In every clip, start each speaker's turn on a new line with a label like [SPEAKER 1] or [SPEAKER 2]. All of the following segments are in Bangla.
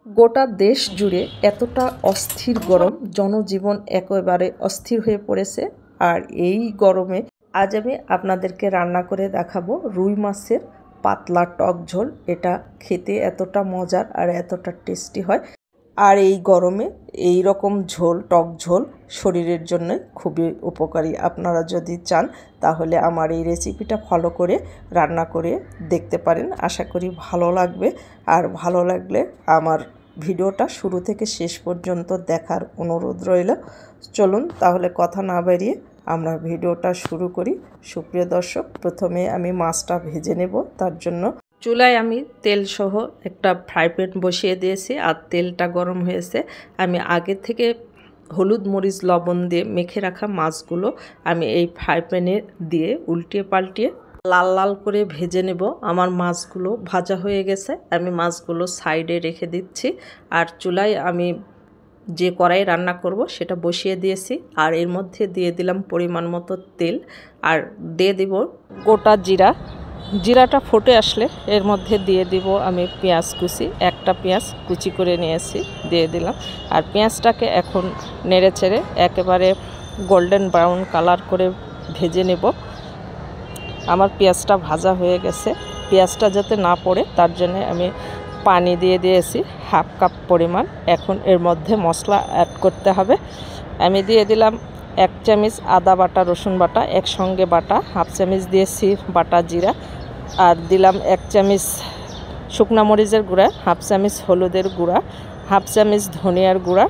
[SPEAKER 1] গোটা দেশ জুড়ে এতটা অস্থির গরম, জনজীবন একেবারে অস্থির হয়ে পড়েছে। আর এই গরমে আজ আমি আপনাদেরকে রান্না করে দেখাবো রুই মাছের পাতলা টক ঝোল। এটা খেতে এতটা মজার আর এতটা টেস্টি হয়। আর এই গরমে এই রকম ঝোল, টক ঝোল শরীরের জন্য খুবই উপকারী। আপনারা যদি চান তাহলে আমার এই রেসিপিটা ফলো করে রান্না করে দেখতে পারেন। আশা করি ভালো লাগবে। আর ভালো লাগলে আমার ভিডিওটা শুরু থেকে শেষ পর্যন্ত দেখার অনুরোধ রইল। চলুন তাহলে কথা না বাড়িয়ে আমরা ভিডিওটা শুরু করি। সুপ্রিয় দর্শক, প্রথমে আমি মাছটা ভেজে নেব। তার জন্য চুলায় আমি তেল সহ একটা ফ্রাই প্যান বসিয়ে দিয়েছি। আর তেলটা গরম হয়েছে। আমি আগে থেকে হলুদ মরিচ লবণ দিয়ে মেখে রাখা মাছগুলো আমি এই ফ্রাই প্যানে দিয়ে উল্টিয়ে পাল্টিয়ে লাল লাল করে ভেজে নেব। আমার মাছগুলো ভাজা হয়ে গেছে। আমি মাছগুলো সাইডে রেখে দিচ্ছি। আর চুলায় আমি যে কড়াই রান্না করব সেটা বসিয়ে দিয়েছি। আর এর মধ্যে দিয়ে দিলাম পরিমাণ মতো তেল। আর দিয়ে দিব গোটা জিরা। জিরাটা ফুটে আসলে এর মধ্যে দিয়ে দিব আমি পেঁয়াজ কুচি। একটা পেঁয়াজ কুচি করে নিয়েছি, দিয়ে দিলাম। আর পেঁয়াজটাকে এখন নেড়ে চেড়ে একেবারে গোল্ডেন ব্রাউন কালার করে ভেজে নেব। আমার পেঁয়াজটা ভাজা হয়ে গেছে। পেঁয়াজটা যাতে না পড়ে তার জন্য আমি পানি দিয়ে দিয়েছি হাফ কাপ পরিমাণ। এখন এর মধ্যে মশলা অ্যাড করতে হবে। আমি দিয়ে দিলাম 1 চামচ আদা বাটা, রসুন বাটা একসঙ্গে বাটা, হাফ চামচ দিয়েছি বাটা জিরা, আর দিলাম 1 চামচ শুকনা মরিচের গুঁড়া, হাফ চামচ হলুদের গুঁড়া, হাফ চামচ ধনিয়ার গুঁড়া।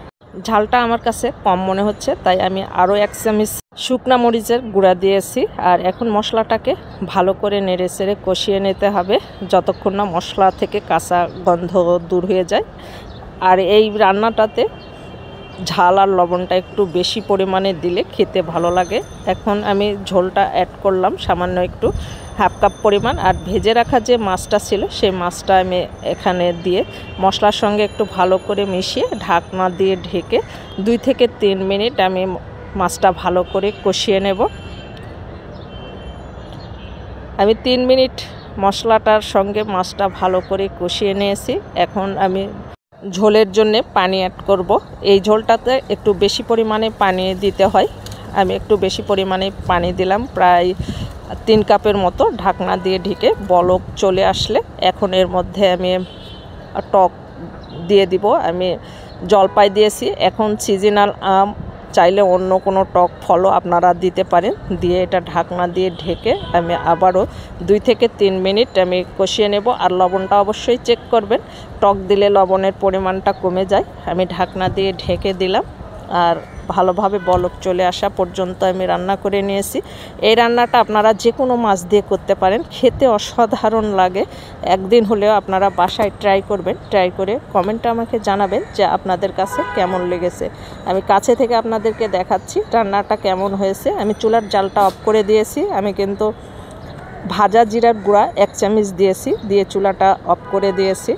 [SPEAKER 1] ঝালটা আমার কাছে কম মনে হচ্ছে তাই আমি আরও 1 চামচ শুকনা মরিচের গুঁড়া দিয়েছি। আর এখন মশলাটাকে ভালো করে নেড়ে চেড়ে কষিয়ে নিতে হবে যতক্ষণ না মশলা থেকে কাঁচা গন্ধ দূর হয়ে যায়। আর এই রান্নাটাতে ঝাল আর লবণটা একটু বেশি পরিমাণে দিলে খেতে ভালো লাগে। এখন আমি ঝোলটা অ্যাড করলাম সামান্য একটু, হাফ কাপ পরিমাণ। আর ভেজে রাখা যে মাছটা ছিল সেই মাছটা আমি এখানে দিয়ে মশলার সঙ্গে একটু ভালো করে মিশিয়ে ঢাকনা দিয়ে ঢেকে 2 থেকে 3 মিনিট আমি মাছটা ভালো করে কষিয়ে নেব। আমি 3 মিনিট মশলাটার সঙ্গে মাছটা ভালো করে কষিয়ে নিয়েছি। এখন আমি ঝোলের জন্য পানি অ্যাড করব। এই ঝোলটাতে একটু বেশি পরিমাণে পানি দিতে হয়। আমি একটু বেশি পরিমাণে পানি দিলাম, প্রায় 3 কাপের মতো। ঢাকনা দিয়ে ঢেকে বলক চলে আসলে এখন এর মধ্যে আমি টক দিয়ে দিব। আমি জলপাই দিয়েছি। এখন সিজনাল আম, চাইলে অন্য কোনো টক ফলও আপনারা দিতে পারেন। দিয়ে এটা ঢাকনা দিয়ে ঢেকে আমি আবারও 2 থেকে 3 মিনিট আমি কষিয়ে নেব। আর লবণটা অবশ্যই চেক করবেন, টক দিলে লবণের পরিমাণটা কমে যায়। আমি ঢাকনা দিয়ে ঢেকে দিলাম। আর ভালোভাবে বলক চলে আসা পর্যন্ত আমি রান্না করে নিয়েছি। এই রান্নাটা আপনারা যে কোনো মাছ দিয়ে করতে পারেন, খেতে অসাধারণ লাগে। একদিন হলেও আপনারা বাসায় ট্রাই করবেন। ট্রাই করে কমেন্টে আমাকে জানাবেন যে আপনাদের কাছে কেমন লেগেছে। আমি কাছে থেকে আপনাদেরকে দেখাচ্ছি রান্নাটা কেমন হয়েছে। আমি চুলার জালটা অফ করে দিয়েছি। আমি কিন্তু ভাজা জিরার গুঁড়া 1 চামচ দিয়েছি, দিয়ে চুলাটা অফ করে দিয়েছি।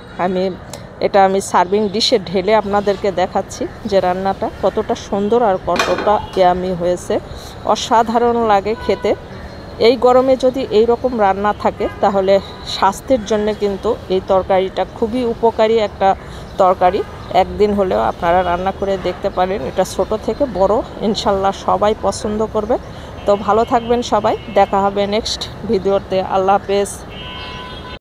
[SPEAKER 1] এটা আমি সার্ভিং ডিশে ঢেলে আপনাদেরকে দেখাচ্ছি যে রান্নাটা কতটা সুন্দর আর কতটা ইয়ামি হয়েছে। অসাধারণ লাগে খেতে। এই গরমে যদি এই রকম রান্না থাকে তাহলে স্বাস্থ্যের জন্য কিন্তু এই তরকারিটা খুবই উপকারী একটা তরকারি। একদিন হলেও আপনারা রান্না করে দেখতে পারেন। এটা ছোট থেকে বড় ইনশাল্লাহ সবাই পছন্দ করবে। তো ভালো থাকবেন সবাই। দেখা হবে নেক্সট ভিডিওতে। আল্লাহ হাফেজ।